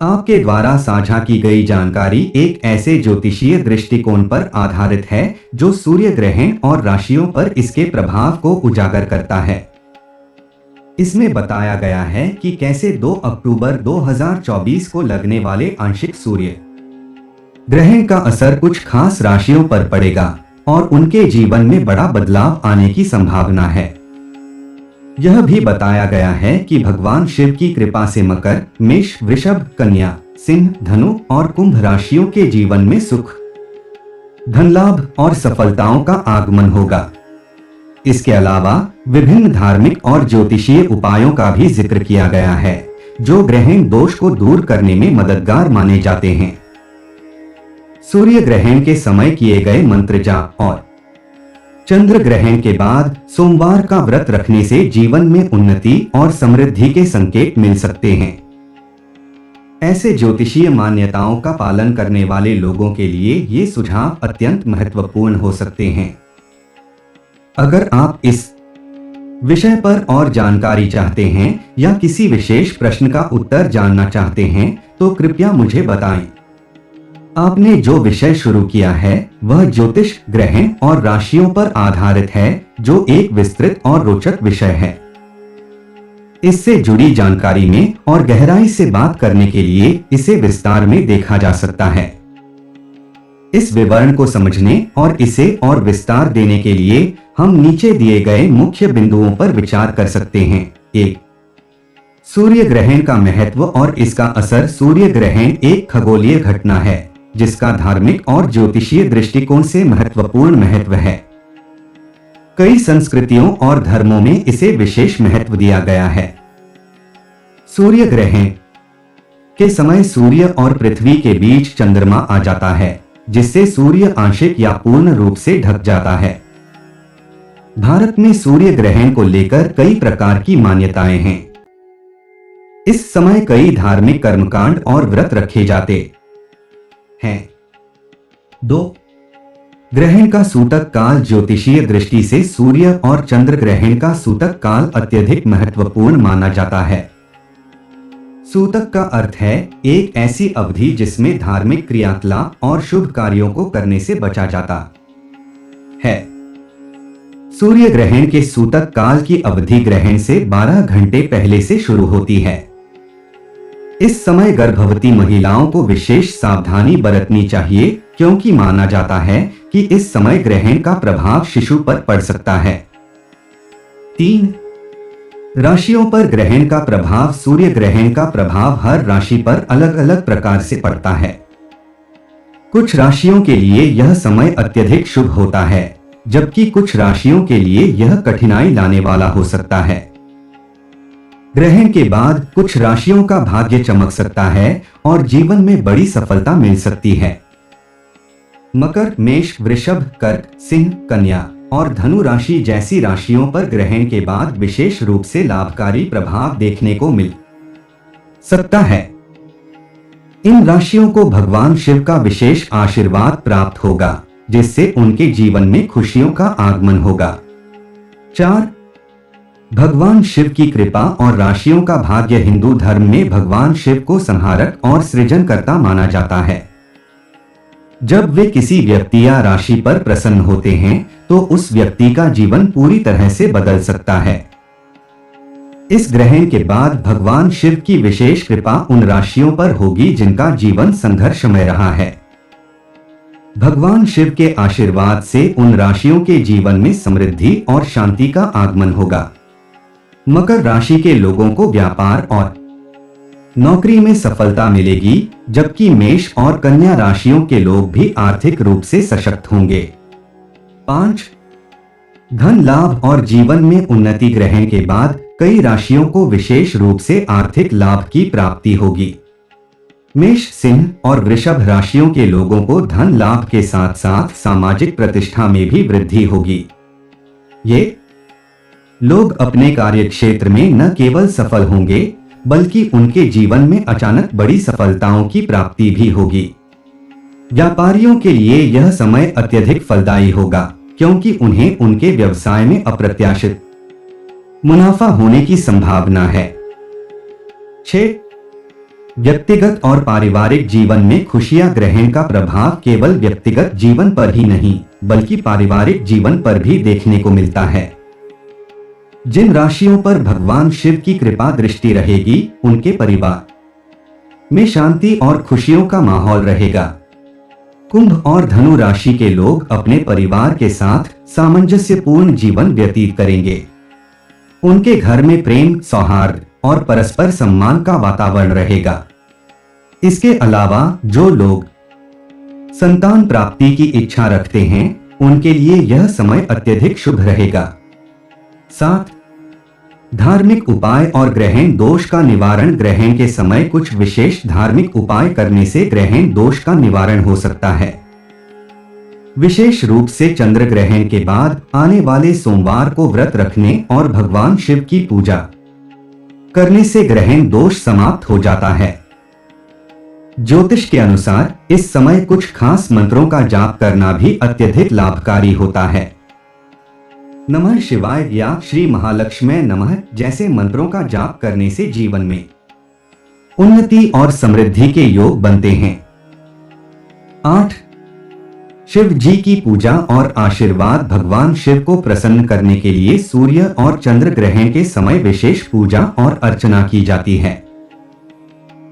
आपके द्वारा साझा की गई जानकारी एक ऐसे ज्योतिषीय दृष्टिकोण पर आधारित है जो सूर्य ग्रहण और राशियों पर इसके प्रभाव को उजागर करता है। इसमें बताया गया है कि कैसे 2 अक्टूबर 2024 को लगने वाले आंशिक सूर्य ग्रहण का असर कुछ खास राशियों पर पड़ेगा और उनके जीवन में बड़ा बदलाव आने की संभावना है। यह भी बताया गया है कि भगवान शिव की कृपा से मकर, मेष, वृषभ, कन्या, सिंह, धनु और कुंभ राशियों के जीवन में सुख, धन लाभ और सफलताओं का आगमन होगा। इसके अलावा विभिन्न धार्मिक और ज्योतिषीय उपायों का भी जिक्र किया गया है जो ग्रहण दोष को दूर करने में मददगार माने जाते हैं। सूर्य ग्रहण के समय किए गए मंत्र जाप और चंद्र ग्रहण के बाद सोमवार का व्रत रखने से जीवन में उन्नति और समृद्धि के संकेत मिल सकते हैं। ऐसे ज्योतिषीय मान्यताओं का पालन करने वाले लोगों के लिए ये सुझाव अत्यंत महत्वपूर्ण हो सकते हैं। अगर आप इस विषय पर और जानकारी चाहते हैं या किसी विशेष प्रश्न का उत्तर जानना चाहते हैं तो कृपया मुझे बताएं। आपने जो विषय शुरू किया है वह ज्योतिष, ग्रहण और राशियों पर आधारित है जो एक विस्तृत और रोचक विषय है। इससे जुड़ी जानकारी में और गहराई से बात करने के लिए इसे विस्तार में देखा जा सकता है। इस विवरण को समझने और इसे और विस्तार देने के लिए हम नीचे दिए गए मुख्य बिंदुओं पर विचार कर सकते हैं। 1. सूर्य ग्रहण का महत्व और इसका असर। सूर्य ग्रहण एक खगोलीय घटना है जिसका धार्मिक और ज्योतिषीय दृष्टिकोण से महत्वपूर्ण महत्व है। कई संस्कृतियों और धर्मों में इसे विशेष महत्व दिया गया है। सूर्य ग्रहण के समय सूर्य और पृथ्वी के बीच चंद्रमा आ जाता है जिससे सूर्य आंशिक या पूर्ण रूप से ढक जाता है। भारत में सूर्य ग्रहण को लेकर कई प्रकार की मान्यताएं हैं। इस समय कई धार्मिक कर्मकांड और व्रत रखे जाते हैं। 2. ग्रहण का सूतक काल। ज्योतिषीय दृष्टि से सूर्य और चंद्र ग्रहण का सूतक काल अत्यधिक महत्वपूर्ण माना जाता है। सूतक का अर्थ है एक ऐसी अवधि जिसमें धार्मिक क्रियाकलाप और शुभ कार्यों को करने से बचा जाता है। सूर्य ग्रहण के सूतक काल की अवधि ग्रहण से 12 घंटे पहले से शुरू होती है। इस समय गर्भवती महिलाओं को विशेष सावधानी बरतनी चाहिए क्योंकि माना जाता है कि इस समय ग्रहण का प्रभाव शिशु पर पड़ सकता है। 3. राशियों पर ग्रहण का प्रभाव। सूर्य ग्रहण का प्रभाव हर राशि पर अलग अलग प्रकार से पड़ता है। कुछ राशियों के लिए यह समय अत्यधिक शुभ होता है जबकि कुछ राशियों के लिए यह कठिनाई लाने वाला हो सकता है। ग्रहण के बाद कुछ राशियों का भाग्य चमक सकता है और जीवन में बड़ी सफलता मिल सकती है। मकर, मेष, वृषभ, कर्क, सिंह, कन्या और धनु राशि जैसी राशियों पर ग्रहण के बाद विशेष रूप से लाभकारी प्रभाव देखने को मिल सकता है। इन राशियों को भगवान शिव का विशेष आशीर्वाद प्राप्त होगा जिससे उनके जीवन में खुशियों का आगमन होगा। 4. भगवान शिव की कृपा और राशियों का भाग्य। हिंदू धर्म में भगवान शिव को संहारक और सृजनकर्ता माना जाता है। जब वे किसी व्यक्ति या राशि पर प्रसन्न होते हैं तो उस व्यक्ति का जीवन पूरी तरह से बदल सकता है। इस ग्रहण के बाद भगवान शिव की विशेष कृपा उन राशियों पर होगी जिनका जीवन संघर्षमय रहा है। भगवान शिव के आशीर्वाद से उन राशियों के जीवन में समृद्धि और शांति का आगमन होगा। मकर राशि के लोगों को व्यापार और नौकरी में सफलता मिलेगी जबकि मेष और कन्या राशियों के लोग भी आर्थिक रूप से सशक्त होंगे। 5. धन लाभ और जीवन में उन्नति। ग्रहण के बाद कई राशियों को विशेष रूप से आर्थिक लाभ की प्राप्ति होगी। मेष, सिंह और वृषभ राशियों के लोगों को धन लाभ के साथ साथ सामाजिक प्रतिष्ठा में भी वृद्धि होगी। ये लोग अपने कार्यक्षेत्र में न केवल सफल होंगे बल्कि उनके जीवन में अचानक बड़ी सफलताओं की प्राप्ति भी होगी। व्यापारियों के लिए यह समय अत्यधिक फलदायी होगा क्योंकि उन्हें उनके व्यवसाय में अप्रत्याशित मुनाफा होने की संभावना है। 6. व्यक्तिगत और पारिवारिक जीवन में खुशियां ग्रहण का प्रभाव केवल व्यक्तिगत जीवन पर ही नहीं बल्कि पारिवारिक जीवन पर भी देखने को मिलता है। जिन राशियों पर भगवान शिव की कृपा दृष्टि रहेगी उनके परिवार में शांति और खुशियों का माहौल रहेगा। कुंभ और धनु राशि के लोग अपने परिवार के साथ सामंजस्यपूर्ण जीवन व्यतीत करेंगे। उनके घर में प्रेम, सौहार्द और परस्पर सम्मान का वातावरण रहेगा। इसके अलावा जो लोग संतान प्राप्ति की इच्छा रखते हैं उनके लिए यह समय अत्यधिक शुभ रहेगा। 7. धार्मिक उपाय और ग्रहण दोष का निवारण। ग्रहण के समय कुछ विशेष धार्मिक उपाय करने से ग्रहण दोष का निवारण हो सकता है। विशेष रूप से चंद्र ग्रहण के बाद आने वाले सोमवार को व्रत रखने और भगवान शिव की पूजा करने से ग्रहण दोष समाप्त हो जाता है। ज्योतिष के अनुसार इस समय कुछ खास मंत्रों का जाप करना भी अत्यधिक लाभकारी होता है। नमः शिवाय या श्री महालक्ष्मी नमः जैसे मंत्रों का जाप करने से जीवन में उन्नति और समृद्धि के योग बनते हैं। 8. शिव जी की पूजा और आशीर्वाद। भगवान शिव को प्रसन्न करने के लिए सूर्य और चंद्र ग्रहण के समय विशेष पूजा और अर्चना की जाती है।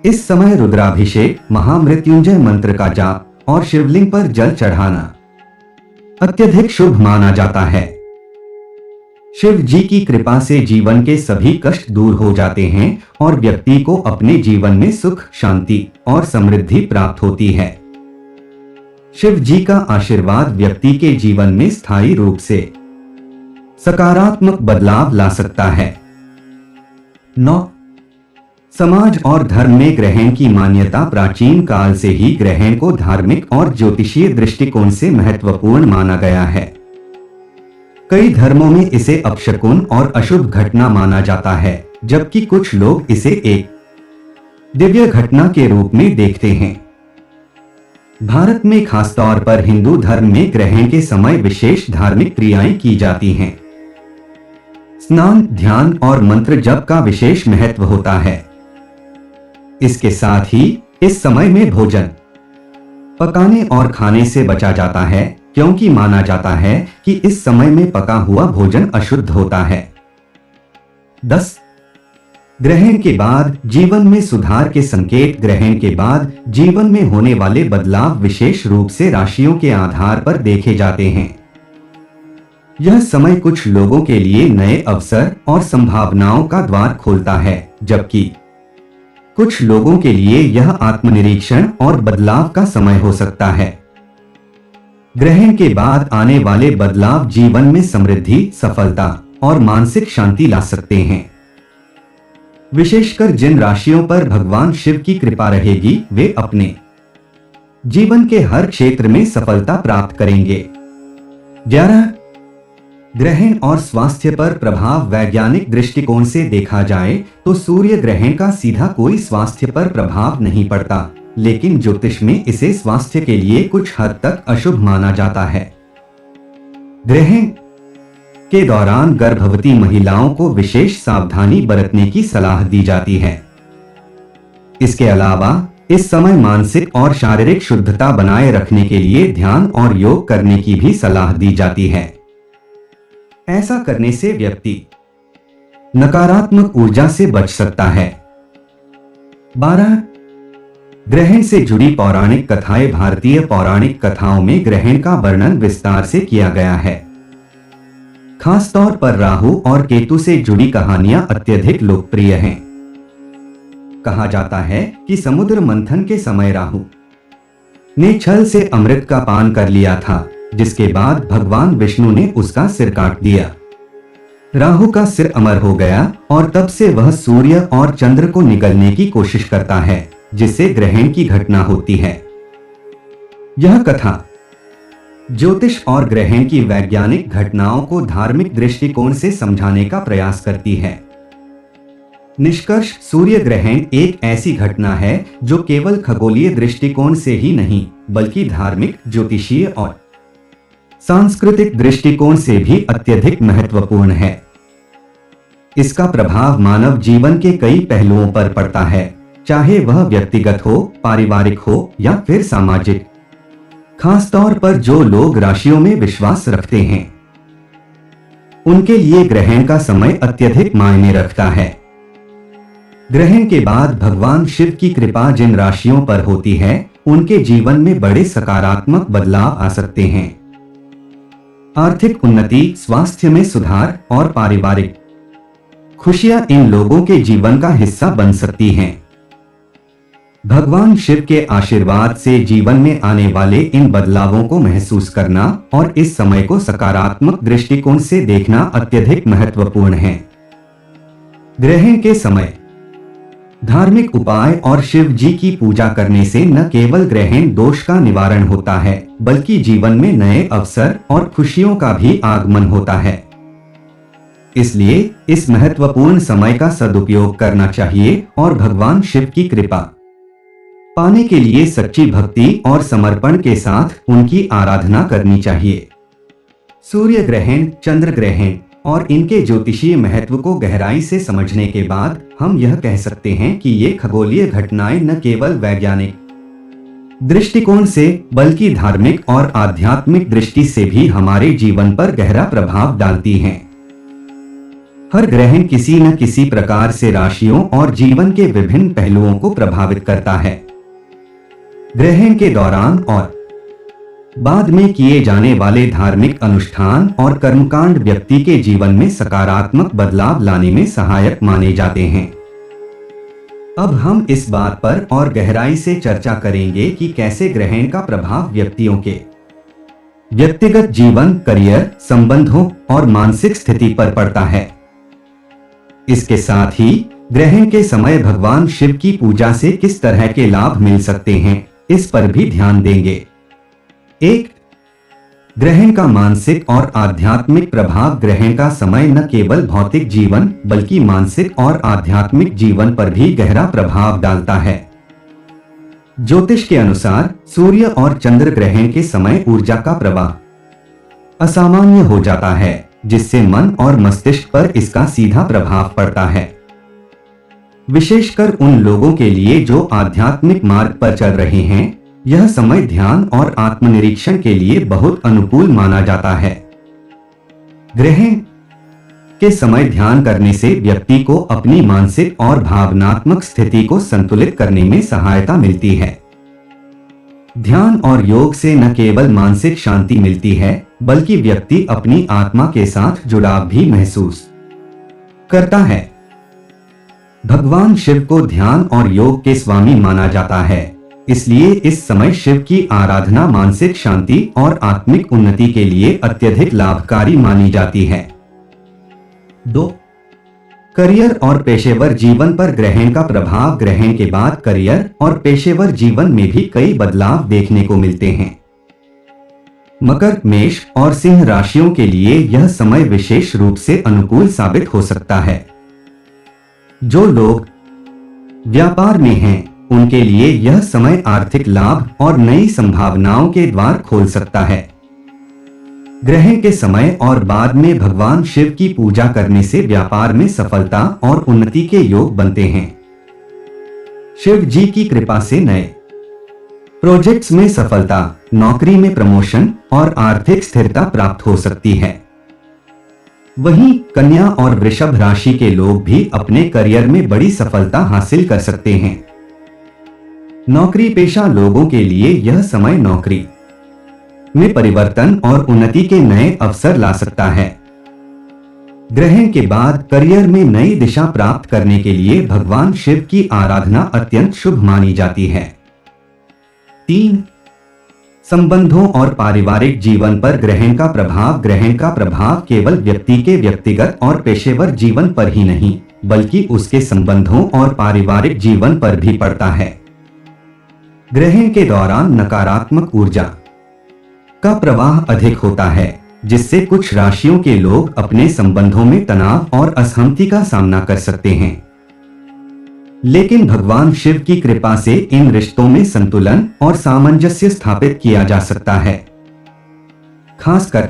इस समय रुद्राभिषेक, महामृत्युंजय मंत्र का जाप और शिवलिंग पर जल चढ़ाना अत्यधिक शुभ माना जाता है। शिव जी की कृपा से जीवन के सभी कष्ट दूर हो जाते हैं और व्यक्ति को अपने जीवन में सुख, शांति और समृद्धि प्राप्त होती है। शिव जी का आशीर्वाद व्यक्ति के जीवन में स्थायी रूप से सकारात्मक बदलाव ला सकता है। 9. समाज और धर्म में ग्रहण की मान्यता। प्राचीन काल से ही ग्रहण को धार्मिक और ज्योतिषीय दृष्टिकोण से महत्वपूर्ण माना गया है। कई धर्मों में इसे अपशकुन और अशुभ घटना माना जाता है, जबकि कुछ लोग इसे एक दिव्य घटना के रूप में देखते हैं। भारत में खासतौर पर हिंदू धर्म में ग्रहण के समय विशेष धार्मिक क्रियाएं की जाती हैं। स्नान, ध्यान और मंत्र जप का विशेष महत्व होता है। इसके साथ ही इस समय में भोजन पकाने और खाने से बचा जाता है, क्योंकि माना जाता है कि इस समय में पका हुआ भोजन अशुद्ध होता है। 10. ग्रहण के बाद जीवन में सुधार के संकेत। ग्रहण के बाद जीवन में होने वाले बदलाव विशेष रूप से राशियों के आधार पर देखे जाते हैं। यह समय कुछ लोगों के लिए नए अवसर और संभावनाओं का द्वार खोलता है, जबकि कुछ लोगों के लिए यह आत्मनिरीक्षण और बदलाव का समय हो सकता है। ग्रहण के बाद आने वाले बदलाव जीवन में समृद्धि, सफलता और मानसिक शांति ला सकते हैं। विशेषकर जिन राशियों पर भगवान शिव की कृपा रहेगी वे अपने जीवन के हर क्षेत्र में सफलता प्राप्त करेंगे। 11. ग्रहण और स्वास्थ्य पर प्रभाव। वैज्ञानिक दृष्टिकोण से देखा जाए तो सूर्य ग्रहण का सीधा कोई स्वास्थ्य पर प्रभाव नहीं पड़ता, लेकिन ज्योतिष में इसे स्वास्थ्य के लिए कुछ हद तक अशुभ माना जाता है। ग्रहण के दौरान गर्भवती महिलाओं को विशेष सावधानी बरतने की सलाह दी जाती है। इसके अलावा इस समय मानसिक और शारीरिक शुद्धता बनाए रखने के लिए ध्यान और योग करने की भी सलाह दी जाती है। ऐसा करने से व्यक्ति नकारात्मक ऊर्जा से बच सकता है। 12. ग्रहण से जुड़ी पौराणिक कथाएं। भारतीय पौराणिक कथाओं में ग्रहण का वर्णन विस्तार से किया गया है। खासतौर पर राहु और केतु से जुड़ी कहानियां अत्यधिक लोकप्रिय हैं। कहा जाता है कि समुद्र मंथन के समय राहु ने छल से अमृत का पान कर लिया था, जिसके बाद भगवान विष्णु ने उसका सिर काट दिया। राहु का सिर अमर हो गया और तब से वह सूर्य और चंद्र को निगलने की कोशिश करता है, जिससे ग्रहण की घटना होती है। यह कथा ज्योतिष और ग्रहण की वैज्ञानिक घटनाओं को धार्मिक दृष्टिकोण से समझाने का प्रयास करती है। निष्कर्ष, सूर्य ग्रहण एक ऐसी घटना है जो केवल खगोलीय दृष्टिकोण से ही नहीं बल्कि धार्मिक, ज्योतिषीय और सांस्कृतिक दृष्टिकोण से भी अत्यधिक महत्वपूर्ण है। इसका प्रभाव मानव जीवन के कई पहलुओं पर पड़ता है, चाहे वह व्यक्तिगत हो, पारिवारिक हो या फिर सामाजिक। खासतौर पर जो लोग राशियों में विश्वास रखते हैं उनके लिए ग्रहण का समय अत्यधिक मायने रखता है। ग्रहण के बाद भगवान शिव की कृपा जिन राशियों पर होती है उनके जीवन में बड़े सकारात्मक बदलाव आ सकते हैं। आर्थिक उन्नति, स्वास्थ्य में सुधार और पारिवारिक खुशियां इन लोगों के जीवन का हिस्सा बन सकती हैं। भगवान शिव के आशीर्वाद से जीवन में आने वाले इन बदलावों को महसूस करना और इस समय को सकारात्मक दृष्टिकोण से देखना अत्यधिक महत्वपूर्ण है। ग्रहण के समय धार्मिक उपाय और शिव जी की पूजा करने से न केवल ग्रहण दोष का निवारण होता है बल्कि जीवन में नए अवसर और खुशियों का भी आगमन होता है। इसलिए इस महत्वपूर्ण समय का सदुपयोग करना चाहिए और भगवान शिव की कृपा पाने के लिए सच्ची भक्ति और समर्पण के साथ उनकी आराधना करनी चाहिए। सूर्य ग्रहण, चंद्र ग्रहण और इनके ज्योतिषीय महत्व को गहराई से समझने के बाद हम यह कह सकते हैं कि ये खगोलीय घटनाएं न केवल वैज्ञानिक दृष्टिकोण से बल्कि धार्मिक और आध्यात्मिक दृष्टि से भी हमारे जीवन पर गहरा प्रभाव डालती हैं। हर ग्रहण किसी न किसी प्रकार से राशियों और जीवन के विभिन्न पहलुओं को प्रभावित करता है। ग्रहण के दौरान और बाद में किए जाने वाले धार्मिक अनुष्ठान और कर्मकांड व्यक्ति के जीवन में सकारात्मक बदलाव लाने में सहायक माने जाते हैं। अब हम इस बात पर और गहराई से चर्चा करेंगे कि कैसे ग्रहण का प्रभाव व्यक्तियों के व्यक्तिगत जीवन, करियर, संबंधों और मानसिक स्थिति पर पड़ता है। इसके साथ ही ग्रहण के समय भगवान शिव की पूजा से किस तरह के लाभ मिल सकते हैं इस पर भी ध्यान देंगे। 1. ग्रहण का मानसिक और आध्यात्मिक प्रभाव। ग्रहण का समय न केवल भौतिक जीवन बल्कि मानसिक और आध्यात्मिक जीवन पर भी गहरा प्रभाव डालता है। ज्योतिष के अनुसार सूर्य और चंद्र ग्रहण के समय ऊर्जा का प्रवाह असामान्य हो जाता है जिससे मन और मस्तिष्क पर इसका सीधा प्रभाव पड़ता है। विशेषकर उन लोगों के लिए जो आध्यात्मिक मार्ग पर चल रहे हैं यह समय ध्यान और आत्मनिरीक्षण के लिए बहुत अनुकूल माना जाता है। ग्रहण के समय ध्यान करने से व्यक्ति को अपनी मानसिक और भावनात्मक स्थिति को संतुलित करने में सहायता मिलती है। ध्यान और योग से न केवल मानसिक शांति मिलती है बल्कि व्यक्ति अपनी आत्मा के साथ जुड़ाव भी महसूस करता है। भगवान शिव को ध्यान और योग के स्वामी माना जाता है, इसलिए इस समय शिव की आराधना मानसिक शांति और आत्मिक उन्नति के लिए अत्यधिक लाभकारी मानी जाती है। 2. करियर और पेशेवर जीवन पर ग्रहण का प्रभाव। ग्रहण के बाद करियर और पेशेवर जीवन में भी कई बदलाव देखने को मिलते हैं। मकर, मेष और सिंह राशियों के लिए यह समय विशेष रूप से अनुकूल साबित हो सकता है। जो लोग व्यापार में हैं उनके लिए यह समय आर्थिक लाभ और नई संभावनाओं के द्वार खोल सकता है। ग्रहण के समय और बाद में भगवान शिव की पूजा करने से व्यापार में सफलता और उन्नति के योग बनते हैं। शिव जी की कृपा से नए प्रोजेक्ट्स में सफलता, नौकरी में प्रमोशन और आर्थिक स्थिरता प्राप्त हो सकती है। वहीं कन्या और वृषभ राशि के लोग भी अपने करियर में बड़ी सफलता हासिल कर सकते हैं। नौकरी पेशा लोगों के लिए यह समय नौकरी में परिवर्तन और उन्नति के नए अवसर ला सकता है। ग्रहण के बाद करियर में नई दिशा प्राप्त करने के लिए भगवान शिव की आराधना अत्यंत शुभ मानी जाती है। 3. संबंधों और पारिवारिक जीवन पर ग्रहण का प्रभाव। ग्रहण का प्रभाव केवल व्यक्ति के व्यक्तिगत और पेशेवर जीवन पर ही नहीं बल्कि उसके संबंधों और पारिवारिक जीवन पर भी पड़ता है। ग्रहण के दौरान नकारात्मक ऊर्जा का प्रवाह अधिक होता है जिससे कुछ राशियों के लोग अपने संबंधों में तनाव और असहमति का सामना कर सकते हैं। लेकिन भगवान शिव की कृपा से इन रिश्तों में संतुलन और सामंजस्य स्थापित किया जा सकता है। खासकर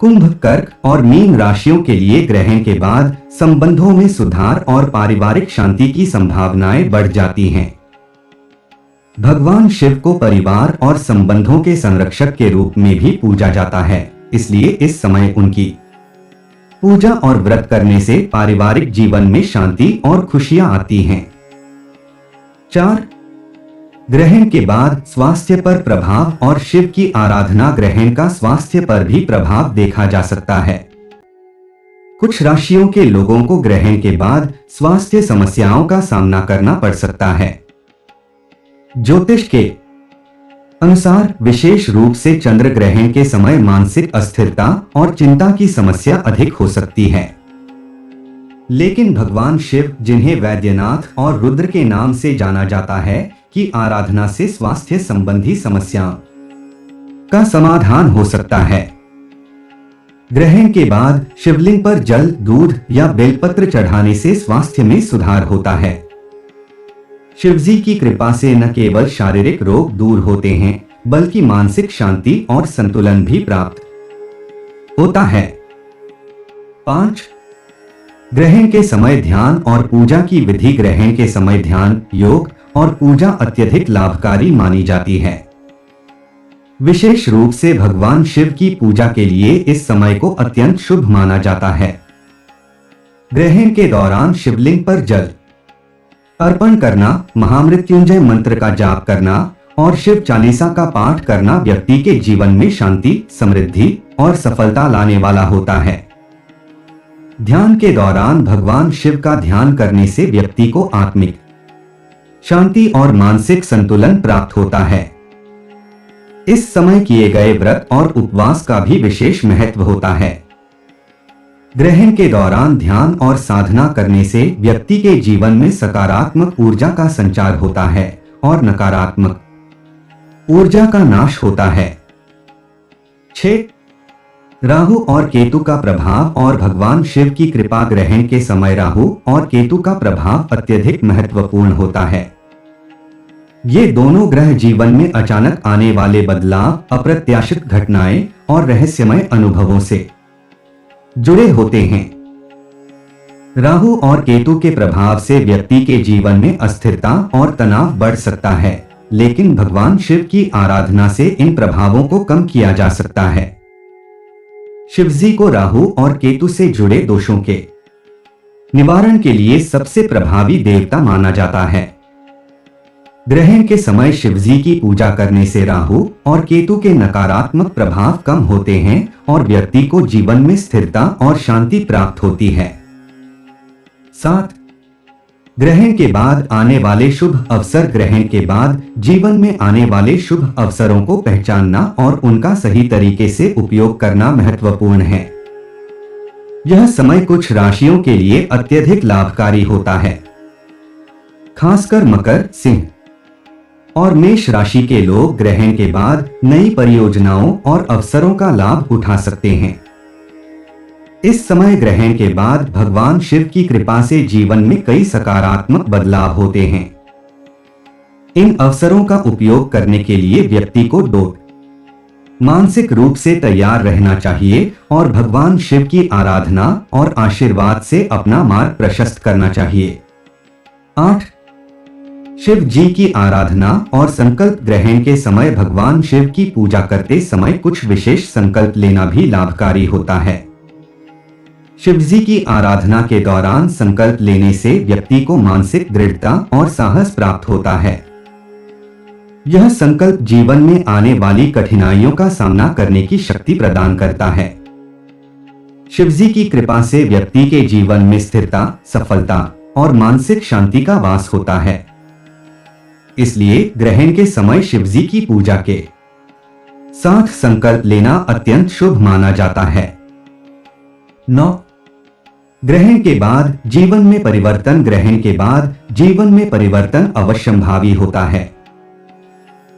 कुंभ, कर्क और मीन राशियों के लिए ग्रहण के बाद संबंधों में सुधार और पारिवारिक शांति की संभावनाएं बढ़ जाती हैं। भगवान शिव को परिवार और संबंधों के संरक्षक के रूप में भी पूजा जाता है, इसलिए इस समय उनकी पूजा और व्रत करने से पारिवारिक जीवन में शांति और खुशियां आती हैं। 4. ग्रहण के बाद स्वास्थ्य पर प्रभाव और शिव की आराधना। ग्रहण का स्वास्थ्य पर भी प्रभाव देखा जा सकता है। कुछ राशियों के लोगों को ग्रहण के बाद स्वास्थ्य समस्याओं का सामना करना पड़ सकता है। ज्योतिष के अनुसार विशेष रूप से चंद्र ग्रहण के समय मानसिक अस्थिरता और चिंता की समस्या अधिक हो सकती है। लेकिन भगवान शिव, जिन्हें वैद्यनाथ और रुद्र के नाम से जाना जाता है, की आराधना से स्वास्थ्य संबंधी समस्याओं का समाधान हो सकता है। ग्रहण के बाद शिवलिंग पर जल, दूध या बेलपत्र चढ़ाने से स्वास्थ्य में सुधार होता है। शिवजी की कृपा से न केवल शारीरिक रोग दूर होते हैं, बल्कि मानसिक शांति और संतुलन भी प्राप्त होता है। 5. ग्रहण के समय ध्यान और पूजा की विधि। ग्रहण के समय ध्यान, योग और पूजा अत्यधिक लाभकारी मानी जाती है। विशेष रूप से भगवान शिव की पूजा के लिए इस समय को अत्यंत शुभ माना जाता है। ग्रहण के दौरान शिवलिंग पर जल अर्पण करना, महामृत्युंजय मंत्र का जाप करना और शिव चालीसा का पाठ करना व्यक्ति के जीवन में शांति, समृद्धि और सफलता लाने वाला होता है। ध्यान के दौरान भगवान शिव का ध्यान करने से व्यक्ति को आत्मिक शांति और मानसिक संतुलन प्राप्त होता है। इस समय किए गए व्रत और उपवास का भी विशेष महत्व होता है। ग्रहण के दौरान ध्यान और साधना करने से व्यक्ति के जीवन में सकारात्मक ऊर्जा का संचार होता है और नकारात्मक ऊर्जा का नाश होता है। 6. राहु और केतु का प्रभाव और भगवान शिव की कृपा। ग्रहण के समय राहु और केतु का प्रभाव अत्यधिक महत्वपूर्ण होता है। ये दोनों ग्रह जीवन में अचानक आने वाले बदलाव, अप्रत्याशित घटनाएं और रहस्यमय अनुभवों से जुड़े होते हैं। राहु और केतु के प्रभाव से व्यक्ति के जीवन में अस्थिरता और तनाव बढ़ सकता है, लेकिन भगवान शिव की आराधना से इन प्रभावों को कम किया जा सकता है। शिवजी को राहु और केतु से जुड़े दोषों के निवारण के लिए सबसे प्रभावी देवता माना जाता है। ग्रहण के समय शिवजी की पूजा करने से राहु और केतु के नकारात्मक प्रभाव कम होते हैं और व्यक्ति को जीवन में स्थिरता और शांति प्राप्त होती है। 7. ग्रहण के बाद आने वाले शुभ अवसर। ग्रहण के बाद जीवन में आने वाले शुभ अवसरों को पहचानना और उनका सही तरीके से उपयोग करना महत्वपूर्ण है। यह समय कुछ राशियों के लिए अत्यधिक लाभकारी होता है। खासकर मकर, सिंह और मेष राशि के लोग ग्रहण के बाद नई परियोजनाओं और अवसरों का लाभ उठा सकते हैं। इस समय ग्रहण के बाद भगवान शिव की कृपा से जीवन में कई सकारात्मक बदलाव होते हैं। इन अवसरों का उपयोग करने के लिए व्यक्ति को मानसिक रूप से तैयार रहना चाहिए और भगवान शिव की आराधना और आशीर्वाद से अपना मार्ग प्रशस्त करना चाहिए। 8. शिव जी की आराधना और संकल्प। ग्रहण के समय भगवान शिव की पूजा करते समय कुछ विशेष संकल्प लेना भी लाभकारी होता है। शिवजी की आराधना के दौरान संकल्प लेने से व्यक्ति को मानसिक दृढ़ता और साहस प्राप्त होता है। यह संकल्प जीवन में आने वाली कठिनाइयों का सामना करने की शक्ति प्रदान करता है। शिवजी की कृपा से व्यक्ति के जीवन में स्थिरता, सफलता और मानसिक शांति का वास होता है। इसलिए ग्रहण के समय शिवजी की पूजा के साथ संकल्प लेना अत्यंत शुभ माना जाता है। 9. ग्रहण के बाद जीवन में परिवर्तन। ग्रहण के बाद जीवन में परिवर्तन अवश्यंभावी होता है,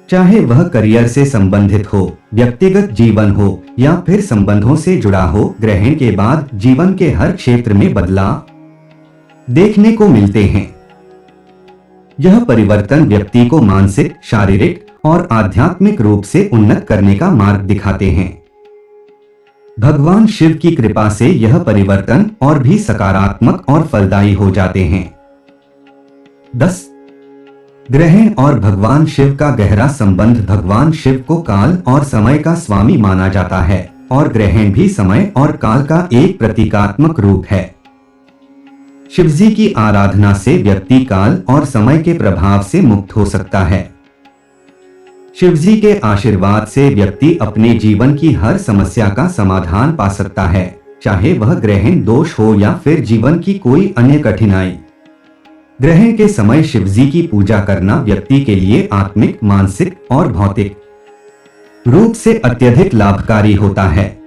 चाहे वह करियर से संबंधित हो, व्यक्तिगत जीवन हो या फिर संबंधों से जुड़ा हो। ग्रहण के बाद जीवन के हर क्षेत्र में बदलाव देखने को मिलते हैं। यह परिवर्तन व्यक्ति को मानसिक, शारीरिक और आध्यात्मिक रूप से उन्नत करने का मार्ग दिखाते हैं। भगवान शिव की कृपा से यह परिवर्तन और भी सकारात्मक और फलदायी हो जाते हैं। 10. ग्रहण और भगवान शिव का गहरा संबंध। भगवान शिव को काल और समय का स्वामी माना जाता है और ग्रहण भी समय और काल का एक प्रतीकात्मक रूप है। शिवजी की आराधना से व्यक्ति काल और समय के प्रभाव से मुक्त हो सकता है। शिवजी के आशीर्वाद से व्यक्ति अपने जीवन की हर समस्या का समाधान पा सकता है, चाहे वह ग्रहण दोष हो या फिर जीवन की कोई अन्य कठिनाई। ग्रहण के समय शिवजी की पूजा करना व्यक्ति के लिए आत्मिक, मानसिक और भौतिक रूप से अत्यधिक लाभकारी होता है।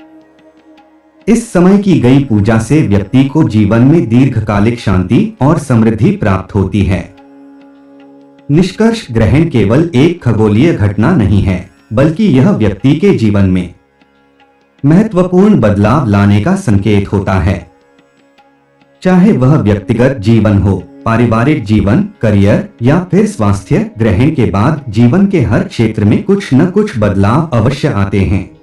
इस समय की गई पूजा से व्यक्ति को जीवन में दीर्घकालिक शांति और समृद्धि प्राप्त होती है। निष्कर्ष, ग्रहण केवल एक खगोलीय घटना नहीं है, बल्कि यह व्यक्ति के जीवन में महत्वपूर्ण बदलाव लाने का संकेत होता है। चाहे वह व्यक्तिगत जीवन हो, पारिवारिक जीवन, करियर या फिर स्वास्थ्य, ग्रहण के बाद जीवन के हर क्षेत्र में कुछ न कुछ बदलाव अवश्य आते हैं।